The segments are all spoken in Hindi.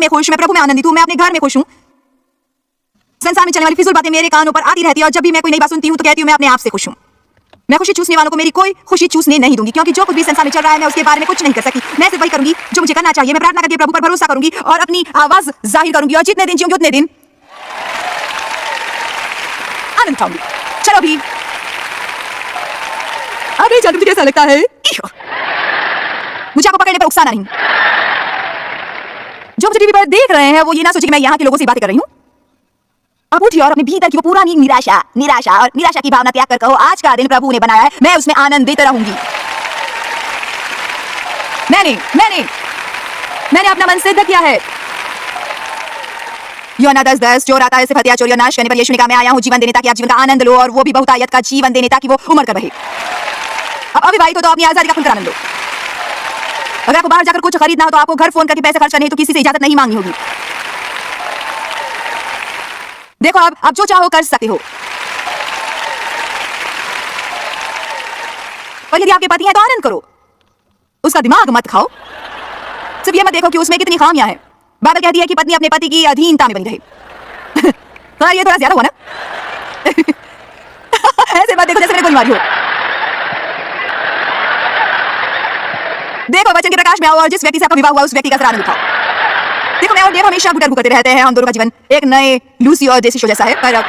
में खुश, मैं प्रभु में आनंदित हूँ, मैं अपने घर में खुश हूँ। संसार में चलने वाली फिजूल बातें मेरे कानों पर आती रहती है और जब भी मैं कोई नई बात सुनती हूँ तो कहती हूँ मैं अपने आप से खुश हूँ। मैं खुशी चूसने वालों को मेरी कोई खुशी चूसने नहीं दूंगी, क्योंकि जो कुछ भी संसार में चल रहा है मैं उसके बारे में कुछ नहीं कर सकती। मैं सिर्फ वही करूंगी जो मुझे करना चाहिए। मैं प्रार्थना करके प्रभु पर भरोसा करूंगी और अपनी आवाज जाहिर करूंगी और जितने दिन जीऊंगी उतने दिन आनंद उठाऊंगी। चलो अभी जल्दी मुझे कैसा लगता है? मुझे आपको पकड़ने पर उकसाना नहीं। जो मुझे टीवी पर देख रहे हैं वो ये ना सोचे कि मैं यहाँ के लोगों से बातें कर रही हूँ। अब उठिए और अपने भीतर की वो पुरानी निराशा की भावना त्याग कर कहो, आज का दिन प्रभु ने बनाया है, मैं उसमें आनंदित रहूंगी। मैंने अपना मन सिद्ध किया है। यूहन्ना 10:10, चोर आता है सिर्फ हत्या, चोरी और नाश करने पर। यीशु ने कहा मैं आया हूँ जीवन देने ताकि आप जीवन का आनंद लो, और वो भी बहुतायत का जीवन देने ताकि वो उम्र कर रहे। अब अविवाहित हो तो अपनी आजादी का खुलकर आनंद लो। अगर आपको बाहर जाकर कुछ खरीदना हो तो आपको घर फोन करके पैसे खर्च करने तो किसी से इजाजत नहीं मांगनी होगी। देखो अब आप जो चाहो कर सकते हो, पर यदि आपके पति हैं तो आनंद करो, उसका दिमाग मत खाओ। सिर्फ ये मत देखो कि उसमें कितनी खामियां हैं। बाइबल कहती है कि पत्नी अपने पति की अधीनता में बनी रहे। हाँ ये थोड़ा ज्यादा हुआ ना? ऐसे बात देखो जैसे मेरे कोई बीमारी हो। देखो वचन के प्रकाश में आओ और जिस व्यक्ति से आपका विवाह हुआ उस व्यक्ति का आनंद उठाओ। देखो मैं और देव हमेशा गुटरगु करते रहते हैं, हम दोनों का जीवन एक नए लूसी और डेसी शो जैसा है। पर अब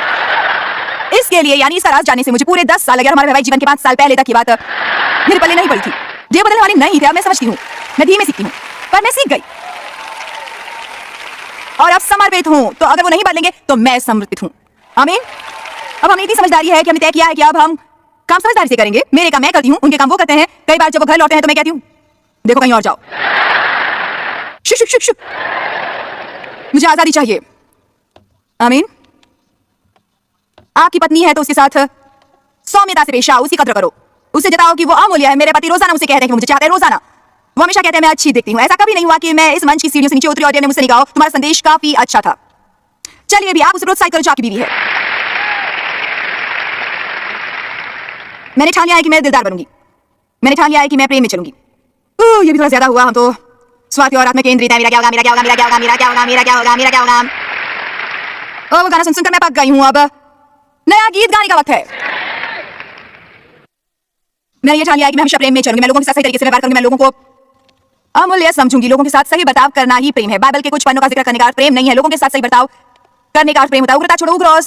इसके लिए यानी इसका राज जानने से मुझे पूरे 10 साल लगे। हमारे वैवाहिक जीवन के 5 साल पहले तक की बात मेरे पल्ले नहीं पड़ी थी। देव बदलने वाली नहीं थे, अब मैं समझती हूँ, मैं धीमे सीखती हूँ, पर मैं सीख गई और अब समर्पित हूँ। तो अगर वो नहीं बदलेंगे तो मैं समर्पित हूँ। आमीन। अब हमें इतनी समझदारी है कि हमने तय किया है कि अब हम काम समझदारी से करेंगे। मेरे काम मैं करती हूँ, उनके काम वो करते हैं। कई बार जब वो घर लौटते हैं तो मैं कहती हूँ देखो कहीं और जाओ, शुक शुक शुक शुक, मुझे आजादी चाहिए। आमीन। आपकी पत्नी है तो उसके साथ सौम्यता से पेश आओ, उसकी कद्र करो, उससे जताओ कि वो अमूल्य है। मेरे पति रोजाना मुझसे कहते हैं कि मुझे चाहते हैं रोजाना। वो हमेशा कहते हैं मैं अच्छी दिखती हूँ। ऐसा कभी नहीं हुआ कि मैं इस मंच की सीढ़ियों से नीचे उतरी और ने मुझसे नहीं कहा तुम्हारा संदेश काफी अच्छा था। चलिए भी आप उसे प्रोत्साहित करो जो आपकी बीवी है। मैंने ठान लिया है कि मैं दिलदार बनूंगी। मैंने ठान लिया है कि मैं प्रेम में चलूंगी। ये भी थोड़ा ज्यादा हुआ। हम तो स्वार्थी और आत्म केंद्रित है। मेरा क्या होगा, मेरा क्या होगा, मेरा क्या होगा, मेरा क्या होगा, मेरा क्या होगा, मेरा क्या होगा। वो गाना सुनकर मैं पक गई हूँ। अब नया गीत गाने का वक्त है। मैंने ये ठान लिया है कि मैं हमेशा प्रेम में चलूंगी। मैं लोगों के साथ सही तरीके से व्यवहार करूंगी। मैं लोगों को अमूल्य समझूंगी। लोगों के साथ सही बर्ताव करना ही प्रेम है। बाइबल के कुछ पन्नों का जिक्र करने का अर्थ प्रेम नहीं है। लोगों के साथ सही बर्ताव करने का अर्थ प्रेम होता है। उग्रता छोड़ो, उग्र और